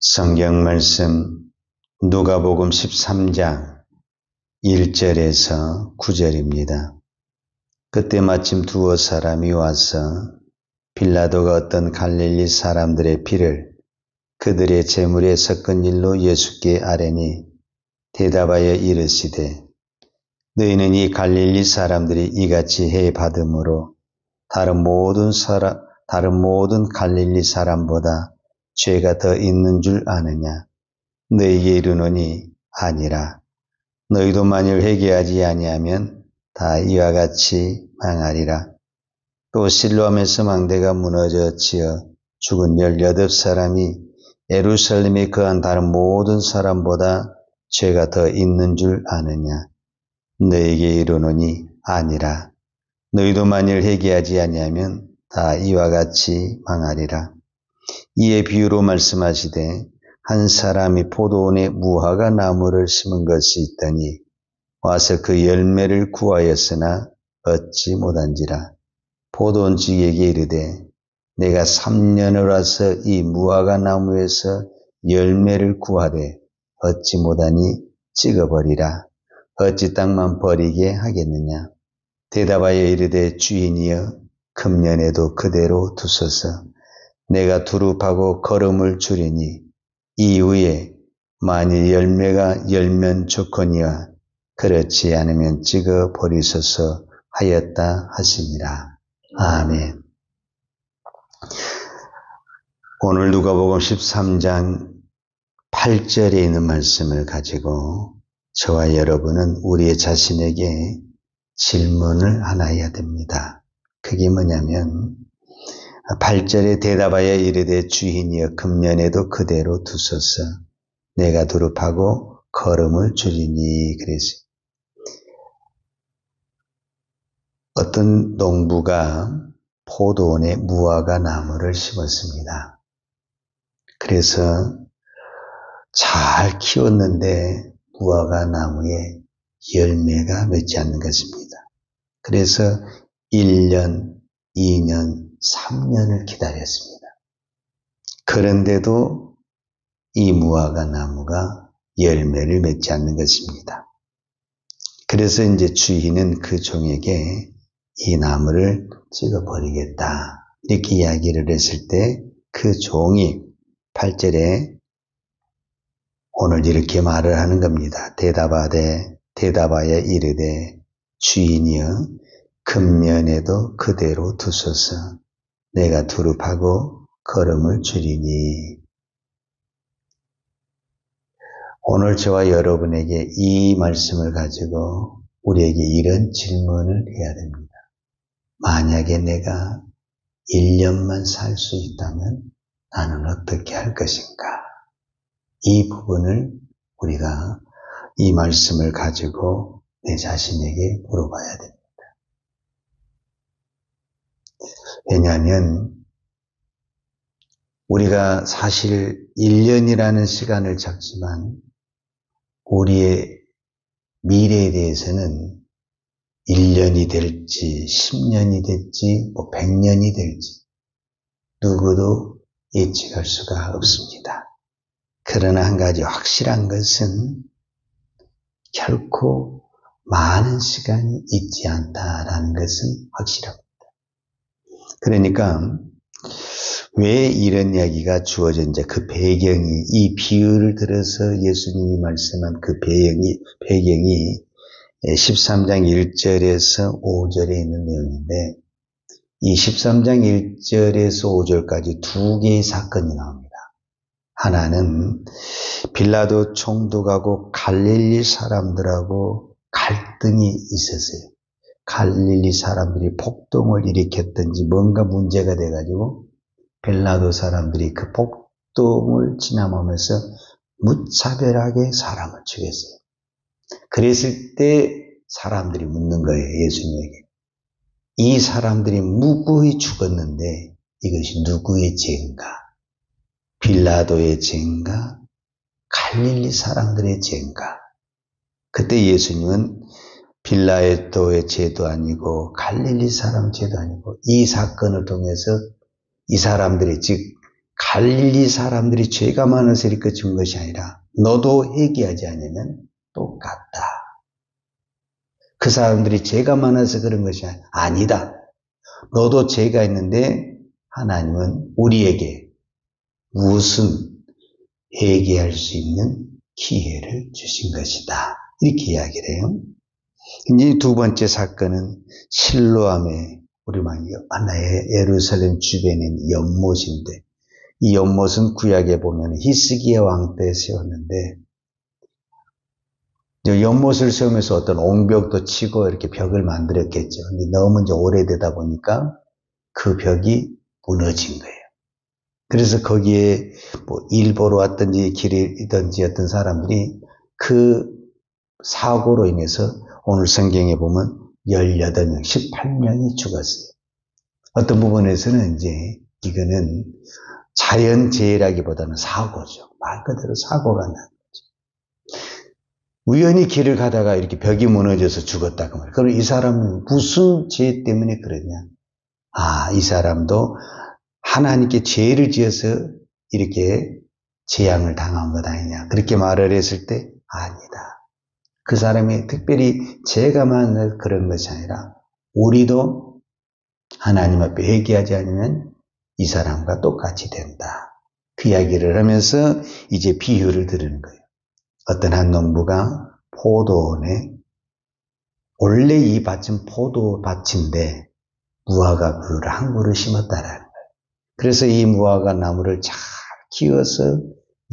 성경 말씀 누가복음 13장 1절에서 9절입니다. 그때 마침 두어 사람이 와서 빌라도가 어떤 갈릴리 사람들의 피를 그들의 제물에 섞은 일로 예수께 아뢰니 대답하여 이르시되 너희는 이 갈릴리 사람들이 이같이 해 받음으로 다른 모든 갈릴리 사람보다 죄가 더 있는 줄 아느냐? 너희에게 이르노니 아니라. 너희도 만일 회개하지 아니하면 다 이와 같이 망하리라. 또 실로암에서 망대가 무너져 지어 죽은 18사람이 예루살렘에 거한 다른 모든 사람보다 죄가 더 있는 줄 아느냐? 너희에게 이르노니 아니라. 너희도 만일 회개하지 아니하면 다 이와 같이 망하리라. 이에 비유로 말씀하시되 한 사람이 포도원에 무화과 나무를 심은 것이 있더니 와서 그 열매를 구하였으나 얻지 못한지라. 포도원주에게 이르되 내가 3년을 와서 이 무화과 나무에서 열매를 구하되 얻지 못하니 찍어버리라. 어찌 땅만 버리게 하겠느냐. 대답하여 이르되 주인이여 금년에도 그대로 두소서. 내가 두릅하고 거름을 줄이니 이후에 만일 열매가 열면 좋거니와 그렇지 않으면 찍어 버리소서 하였다 하시니라. 아멘. 오늘 누가복음 13장 8절에 있는 말씀을 가지고 저와 여러분은 우리의 자신에게 질문을 하나 해야 됩니다. 그게 뭐냐면 8절에 대답하여 이르되 주인이여 금년에도 그대로 두소서. 내가 두릅하고 거름을 줄이니 그랬어요. 어떤 농부가 포도원에 무화과 나무를 심었습니다. 그래서 잘 키웠는데 무화과 나무에 열매가 맺지 않는 것입니다. 그래서 1년, 2년, 3년을 기다렸습니다. 그런데도 이 무화과 나무가 열매를 맺지 않는 것입니다. 그래서 이제 주인은 그 종에게 이 나무를 찍어버리겠다 이렇게 이야기를 했을 때 그 종이 8절에 오늘 이렇게 말을 하는 겁니다. 대답하여 이르되 주인이여 금년에도 그대로 두소서. 내가 두릅하고 거름을 줄이니. 오늘 저와 여러분에게 이 말씀을 가지고 우리에게 이런 질문을 해야 됩니다. 만약에 내가 1년만 살 수 있다면 나는 어떻게 할 것인가? 이 부분을 우리가 이 말씀을 가지고 내 자신에게 물어봐야 됩니다. 왜냐하면 우리가 사실 1년이라는 시간을 잡지만 우리의 미래에 대해서는 1년이 될지 10년이 될지 100년이 될지 누구도 예측할 수가 없습니다. 그러나 한 가지 확실한 것은 결코 많은 시간이 있지 않다라는 것은 확실합니다. 그러니까 왜 이런 이야기가 주어졌는지 그 배경이 이 비유를 들어서 예수님이 말씀한 그 배경이 13장 1절에서 5절에 있는 내용인데 이 13장 1절에서 5절까지 두 개의 사건이 나옵니다. 하나는 빌라도 총독하고 갈릴리 사람들하고 갈등이 있었어요. 갈릴리 사람들이 폭동을 일으켰든지 뭔가 문제가 돼가지고 빌라도 사람들이 그 폭동을 진압하면서 무차별하게 사람을 죽였어요. 그랬을 때 사람들이 묻는 거예요. 예수님에게. 이 사람들이 무고히 죽었는데 이것이 누구의 죄인가? 빌라도의 죄인가? 갈릴리 사람들의 죄인가? 그때 예수님은 빌라도의 죄도 아니고 갈릴리 사람 죄도 아니고 이 사건을 통해서 이 사람들이 즉 갈릴리 사람들이 죄가 많아서 이렇게 준 것이 아니라 너도 회개하지 않으면 똑같다. 그 사람들이 죄가 많아서 그런 것이 아니다. 너도 죄가 있는데 하나님은 우리에게 무슨 회개할 수 있는 기회를 주신 것이다. 이렇게 이야기를 해요. 이제 두 번째 사건은 실로암의 우리만 하나의 예루살렘 주변에 있는 연못인데, 이 연못은 구약에 보면 히스기야 왕 때 세웠는데, 연못을 세우면서 어떤 옹벽도 치고 이렇게 벽을 만들었겠죠. 근데 너무 이제 오래되다 보니까 그 벽이 무너진 거예요. 그래서 거기에 뭐 일보러 왔든지 길이든지 어떤 사람들이 그 사고로 인해서 오늘 성경에 보면 18명, 18명이 죽었어요. 어떤 부분에서는 이제 이거는 자연재해라기보다는 사고죠. 말 그대로 사고가 난 거죠. 우연히 길을 가다가 이렇게 벽이 무너져서 죽었다고 말이에요. 그럼 이 사람은 무슨 죄 때문에 그러냐? 이 사람도 하나님께 죄를 지어서 이렇게 재앙을 당한 것 아니냐. 그렇게 말을 했을 때 아니다. 그 사람이 특별히 죄가 많은 그런 것이 아니라 우리도 하나님 앞에 회개하지 않으면 이 사람과 똑같이 된다. 그 이야기를 하면서 이제 비유를 들은 거예요. 어떤 한 농부가 포도원에, 원래 이 밭은 포도밭인데 무화과 굴을 한 그루 심었다라는 거예요. 그래서 이 무화과 나무를 잘 키워서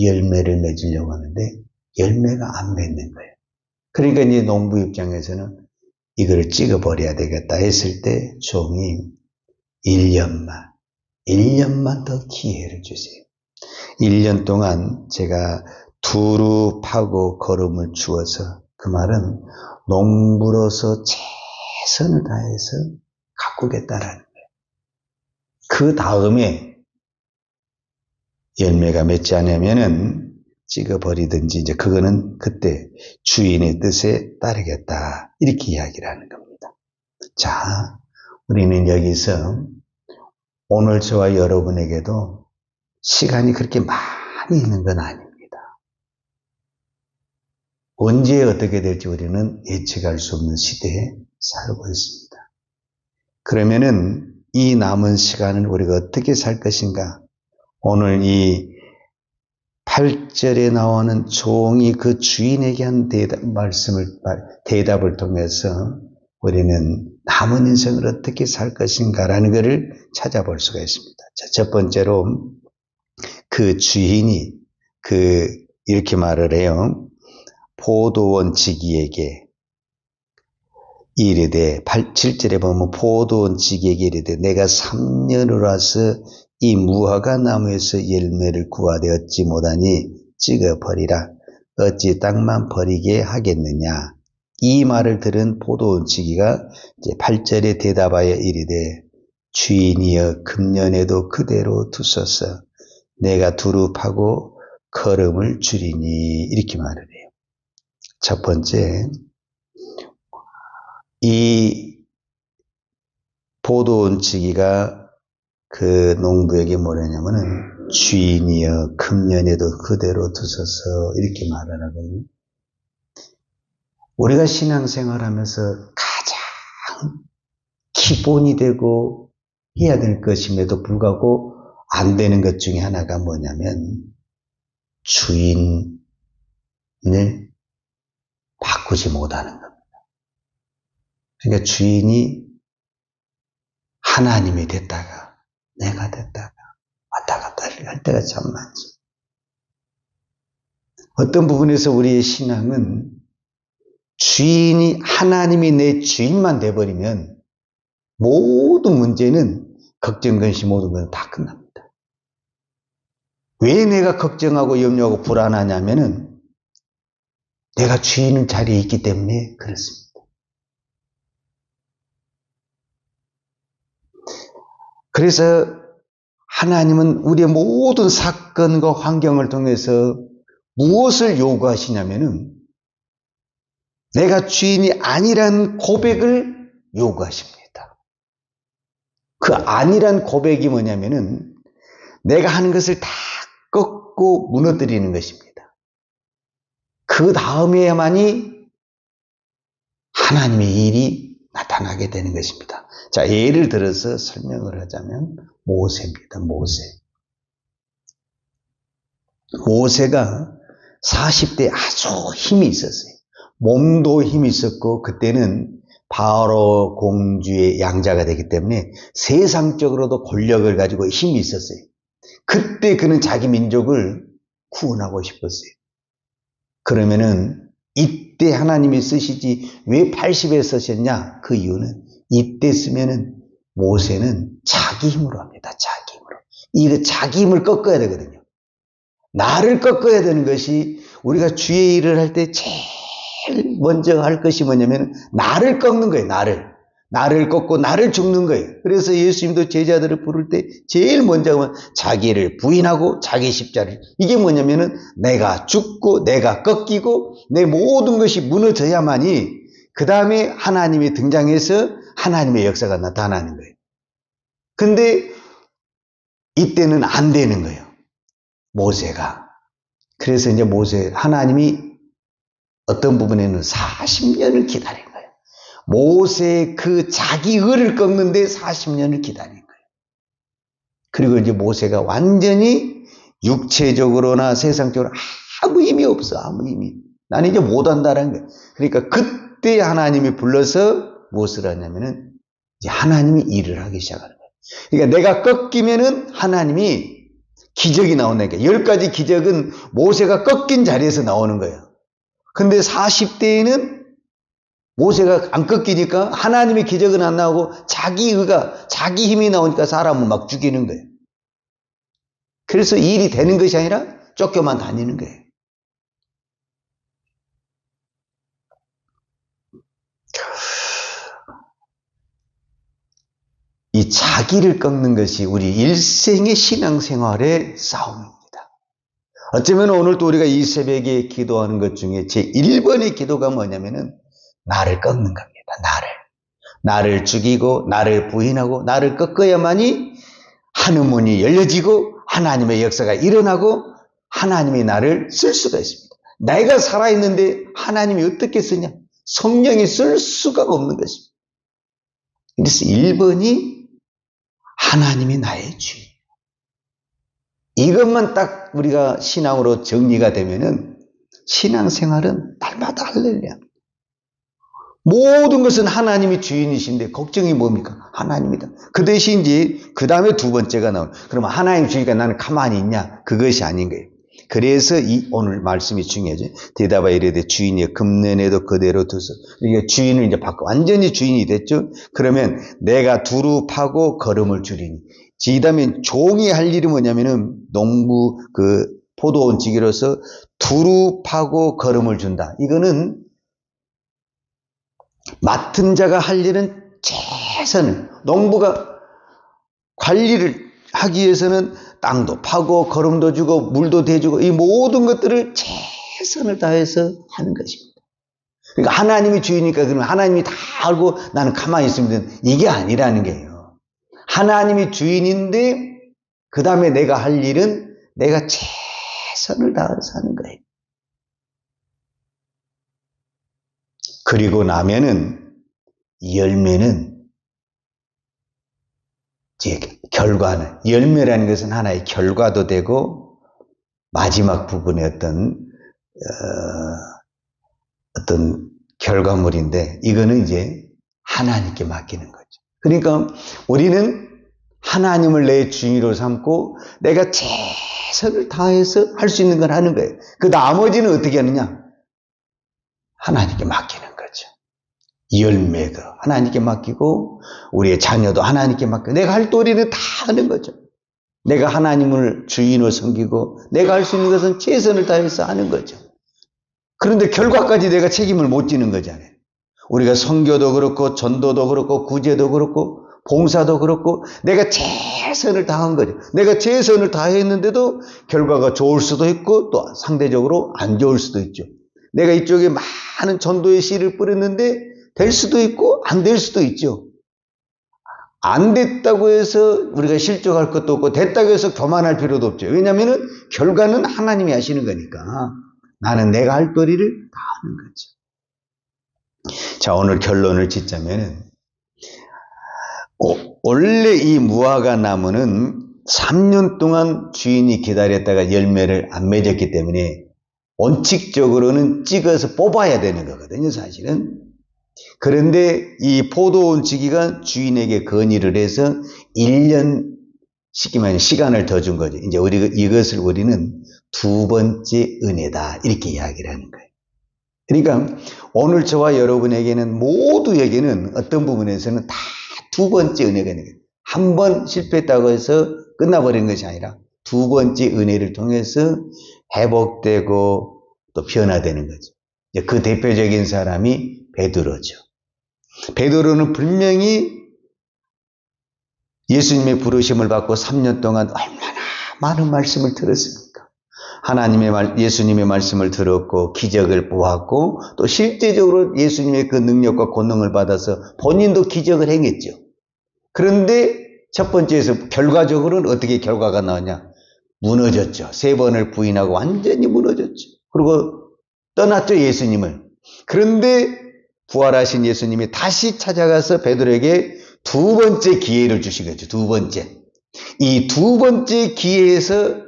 열매를 맺으려고 하는데 열매가 안 맺는 거예요. 그러니까 이제 농부 입장에서는 이거를 찍어버려야 되겠다 했을 때 종이 1년만 더 기회를 주세요. 1년 동안 제가 두루 파고 거름을 주어서, 그 말은 농부로서 최선을 다해서 가꾸겠다라는 거예요. 그 다음에 열매가 맺지 않으면은 찍어버리든지, 이제 그거는 그때 주인의 뜻에 따르겠다. 이렇게 이야기를 하는 겁니다. 자, 우리는 여기서 오늘 저와 여러분에게도 시간이 그렇게 많이 있는 건 아닙니다. 언제 어떻게 될지 우리는 예측할 수 없는 시대에 살고 있습니다. 그러면은 이 남은 시간을 우리가 어떻게 살 것인가? 오늘 이 8절에 나오는 종이 그 주인에게 한 대답을 통해서 우리는 남은 인생을 어떻게 살 것인가라는 것을 찾아볼 수가 있습니다. 자, 첫 번째로 그 주인이 이렇게 말을 해요. 포도원 지기에게 이르되, 7절에 보면 포도원 지기에게 이르되 내가 3년을 와서 이 무화과 나무에서 열매를 구하되 얻지 못하니 찍어버리라. 어찌 땅만 버리게 하겠느냐. 이 말을 들은 포도원 지기가 이제 8절에 대답하여 이르되 주인이여 금년에도 그대로 두소서. 내가 두루 파고 거름을 주리니. 이렇게 말을 해요. 첫 번째, 이 포도원 지기가 그 농부에게 뭐라냐면은 주인이여 금년에도 그대로 두소서. 이렇게 말을 하거든요. 우리가 신앙생활하면서 가장 기본이 되고 해야 될 것임에도 불구하고 안 되는 것 중에 하나가 뭐냐면 주인을 바꾸지 못하는 겁니다. 그러니까 주인이 하나님이 됐다가 내가 됐다가 왔다 갔다 할 때가 참 많죠. 어떤 부분에서 우리의 신앙은 주인이 하나님이 내 주인만 돼버리면 모든 문제는 걱정, 근심 모든 건 다 끝납니다. 왜 내가 걱정하고 염려하고 불안하냐면은 내가 주인 자리에 있기 때문에 그렇습니다. 그래서 하나님은 우리의 모든 사건과 환경을 통해서 무엇을 요구하시냐면은 내가 주인이 아니란 고백을 요구하십니다. 그 아니란 고백이 뭐냐면은 내가 하는 것을 다 꺾고 무너뜨리는 것입니다. 그 다음에야만이 하나님의 일이 나타나게 되는 것입니다. 자, 예를 들어서 설명을 하자면 모세입니다. 모세가 40대에 아주 힘이 있었어요. 몸도 힘이 있었고 그때는 바로 공주의 양자가 되기 때문에 세상적으로도 권력을 가지고 힘이 있었어요. 그때 그는 자기 민족을 구원하고 싶었어요. 그러면은 이때 하나님이 쓰시지 왜 80에 쓰셨냐? 그 이유는 이때 쓰면은 모세는 자기 힘으로 합니다. 자기 힘으로. 이거 자기 힘을 꺾어야 되거든요. 나를 꺾어야 되는 것이 우리가 주의 일을 할 때 제일 먼저 할 것이 뭐냐면 나를 꺾는 거예요. 나를 꺾고 나를 죽는 거예요. 그래서 예수님도 제자들을 부를 때 제일 먼저 하면 자기를 부인하고 자기 십자를, 이게 뭐냐면은 내가 죽고 내가 꺾이고 내 모든 것이 무너져야만이 그 다음에 하나님이 등장해서 하나님의 역사가 나타나는 거예요. 근데 이때는 안 되는 거예요. 모세가. 그래서 이제 하나님이 어떤 부분에는 40년을 기다린 거예요. 모세의 그 자기 의를 꺾는데 40년을 기다린 거예요. 그리고 이제 모세가 완전히 육체적으로나 세상적으로 아무 힘이 없어. 아무 힘이. 나는 이제 못한다는 거예요. 그러니까 그때 하나님이 불러서 무엇을 하냐면은 이제 하나님이 일을 하기 시작하는 거예요. 그러니까 내가 꺾이면은 하나님이 기적이 나온다니까. 10가지 기적은 모세가 꺾인 자리에서 나오는 거예요. 근데 40대에는 모세가 안 꺾이니까 하나님의 기적은 안 나오고 자기 힘이 나오니까 사람을 막 죽이는 거예요. 그래서 일이 되는 것이 아니라 쫓겨만 다니는 거예요. 이 자기를 꺾는 것이 우리 일생의 신앙생활의 싸움입니다. 어쩌면 오늘 또 우리가 이 새벽에 기도하는 것 중에 제 1번의 기도가 뭐냐면은 나를 꺾는 겁니다. 나를 죽이고 나를 부인하고 나를 꺾어야만이 하늘 문이 열려지고 하나님의 역사가 일어나고 하나님이 나를 쓸 수가 있습니다. 내가 살아있는데 하나님이 어떻게 쓰냐? 성령이 쓸 수가 없는 것입니다. 그래서 1번이 하나님이 나의 주인. 이것만 딱 우리가 신앙으로 정리가 되면은 신앙생활은 날마다 할렐루야. 모든 것은 하나님이 주인이신데 걱정이 뭡니까? 하나님이다. 그 대신 이제 그 다음에 두 번째가 나오는. 그러면 하나님 주니까 나는 가만히 있냐? 그것이 아닌 거예요. 그래서 오늘 말씀이 중요하죠. 대답하여 이르되 주인이여 금년에도 그대로 두소. 그러니까 주인을 이제 바꿔 완전히 주인이 됐죠. 그러면 내가 두루 파고 걸음을 줄이니. 그 다음에 종이 할 일이 뭐냐면은 농부 포도원 지기로서 두루 파고 걸음을 준다. 이거는 맡은 자가 할 일은 최선을, 농부가 관리를 하기 위해서는 땅도 파고 걸음도 주고 물도 대주고 이 모든 것들을 최선을 다해서 하는 것입니다. 그러니까 하나님이 주이니까 그러면 하나님이 다 알고 나는 가만히 있으면 이게 아니라는 거예요. 하나님이 주인인데 그 다음에 내가 할 일은 내가 최선을 다해서 하는 거예요. 그리고 나면은 열매는 결과는, 열매라는 것은 하나의 결과도 되고 마지막 부분의 어떤 결과물인데 이거는 이제 하나님께 맡기는 거죠. 그러니까 우리는 하나님을 내 주인으로 삼고 내가 최선을 다해서 할 수 있는 걸 하는 거예요. 그 나머지는 어떻게 하느냐? 하나님께 맡기는 거죠. 열매가 하나님께 맡기고 우리의 자녀도 하나님께 맡기고 내가 할 도리는 다 하는 거죠. 내가 하나님을 주인으로 섬기고 내가 할 수 있는 것은 최선을 다해서 하는 거죠. 그런데 결과까지 내가 책임을 못 지는 거잖아요. 우리가 선교도 그렇고 전도도 그렇고 구제도 그렇고 봉사도 그렇고 내가 최선을 다한 거죠. 내가 최선을 다했는데도 결과가 좋을 수도 있고 또 상대적으로 안 좋을 수도 있죠. 내가 이쪽에 많은 전도의 씨를 뿌렸는데 될 수도 있고 안 될 수도 있죠. 안 됐다고 해서 우리가 실족할 것도 없고 됐다고 해서 교만할 필요도 없죠. 왜냐하면 결과는 하나님이 하시는 거니까 나는 내가 할 도리를 다 하는 거죠. 자, 오늘 결론을 짓자면 원래 이 무화과 나무는 3년 동안 주인이 기다렸다가 열매를 안 맺었기 때문에 원칙적으로는 찍어서 뽑아야 되는 거거든요, 사실은. 그런데 이 포도원치기가 주인에게 건의를 해서 1년 시간을 더 준 거죠. 이제 이것을 우리는 두 번째 은혜다, 이렇게 이야기를 하는 거예요. 그러니까 오늘 저와 여러분에게는, 모두에게는 어떤 부분에서는 다 두 번째 은혜가 있는 거예요. 한 번 실패했다고 해서 끝나버린 것이 아니라 두 번째 은혜를 통해서 회복되고 또 변화되는 거죠. 그 대표적인 사람이 베드로죠. 베드로는 분명히 예수님의 부르심을 받고 3년 동안 얼마나 많은 말씀을 들었습니까? 예수님의 말씀을 들었고 기적을 보았고 또 실제적으로 예수님의 그 능력과 권능을 받아서 본인도 기적을 행했죠. 그런데 첫 번째에서 결과적으로는 어떻게 결과가 나왔냐? 무너졌죠. 3번을 부인하고 완전히 무너졌죠. 그리고 떠났죠, 예수님을. 그런데 부활하신 예수님이 다시 찾아가서 베드로에게 두 번째 기회를 주신 거죠. 두 번째. 이 두 번째 기회에서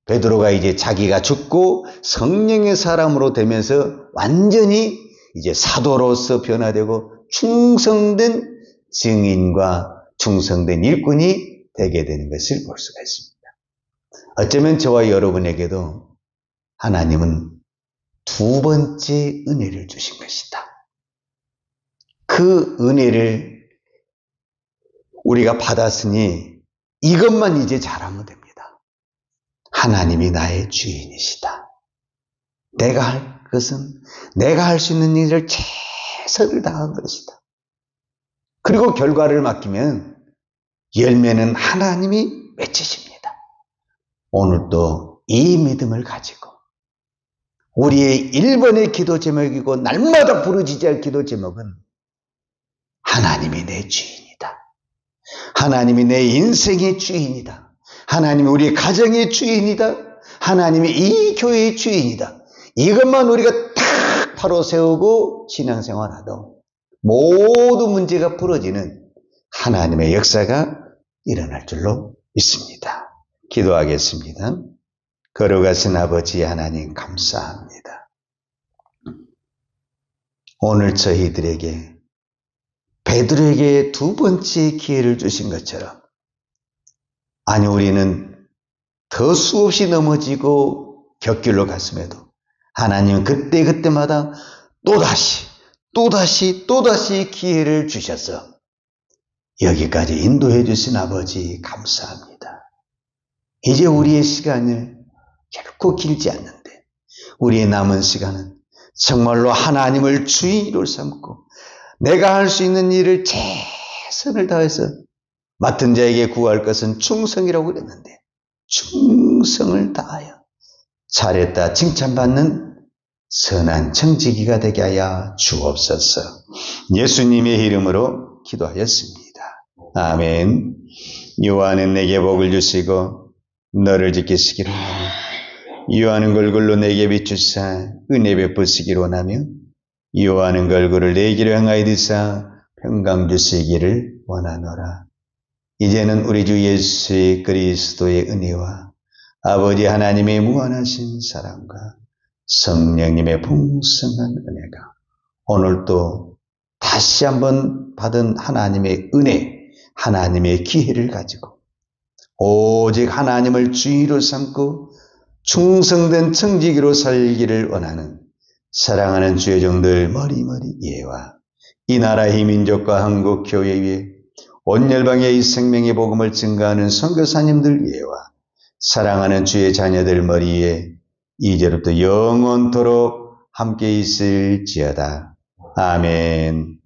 베드로가 이제 자기가 죽고 성령의 사람으로 되면서 완전히 이제 사도로서 변화되고 충성된 증인과 충성된 일꾼이 되게 되는 것을 볼 수가 있습니다. 어쩌면 저와 여러분에게도 하나님은 두 번째 은혜를 주신 것이다. 그 은혜를 우리가 받았으니 이것만 이제 잘하면 됩니다. 하나님이 나의 주인이시다. 내가 할 것은 내가 할 수 있는 일을 최선을 다한 것이다. 그리고 결과를 맡기면 열매는 하나님이 맺으십니다. 오늘도 이 믿음을 가지고 우리의 1번의 기도 제목이고 날마다 부르짖어야 할 기도 제목은 하나님이 내 주인이다. 하나님이 내 인생의 주인이다. 하나님이 우리 가정의 주인이다. 하나님이 이 교회의 주인이다. 이것만 우리가 딱 바로 세우고 신앙생활하도 모든 문제가 풀어지는 하나님의 역사가 일어날 줄로 믿습니다. 기도하겠습니다. 거룩하신 아버지 하나님 감사합니다. 오늘 저희들에게 베드로에게 두 번째 기회를 주신 것처럼, 아니 우리는 더 수없이 넘어지고 곁길로 갔음에도 하나님은 그때마다 또다시 기회를 주셔서 여기까지 인도해 주신 아버지 감사합니다. 이제 우리의 시간을 결코 길지 않는데 우리의 남은 시간은 정말로 하나님을 주인으로 삼고 내가 할 수 있는 일을 최선을 다해서 맡은 자에게 구할 것은 충성이라고 그랬는데 충성을 다하여 잘했다 칭찬받는 선한 청지기가 되게 하여 주옵소서. 예수님의 이름으로 기도하였습니다. 아멘. 여호와는 내게 복을 주시고 너를 지키시기로 하며 여호와는 얼굴로 내게 비추사 은혜 베푸시기로 하며 여호와는 얼굴을 내게로 향하여 드사 평강 주시기를 원하노라. 이제는 우리 주 예수 그리스도의 은혜와 아버지 하나님의 무한하신 사랑과 성령님의 풍성한 은혜가 오늘도 다시 한번 받은 하나님의 은혜, 하나님의 기회를 가지고 오직 하나님을 주인으로 삼고 충성된 청지기로 살기를 원하는 사랑하는 주의 종들 머리머리 예와 이 나라의 민족과 한국 교회 위에 온 열방의 이 생명의 복음을 증가하는 선교사님들 예와 사랑하는 주의 자녀들 머리에 이제부터 영원토록 함께 있을지어다. 아멘.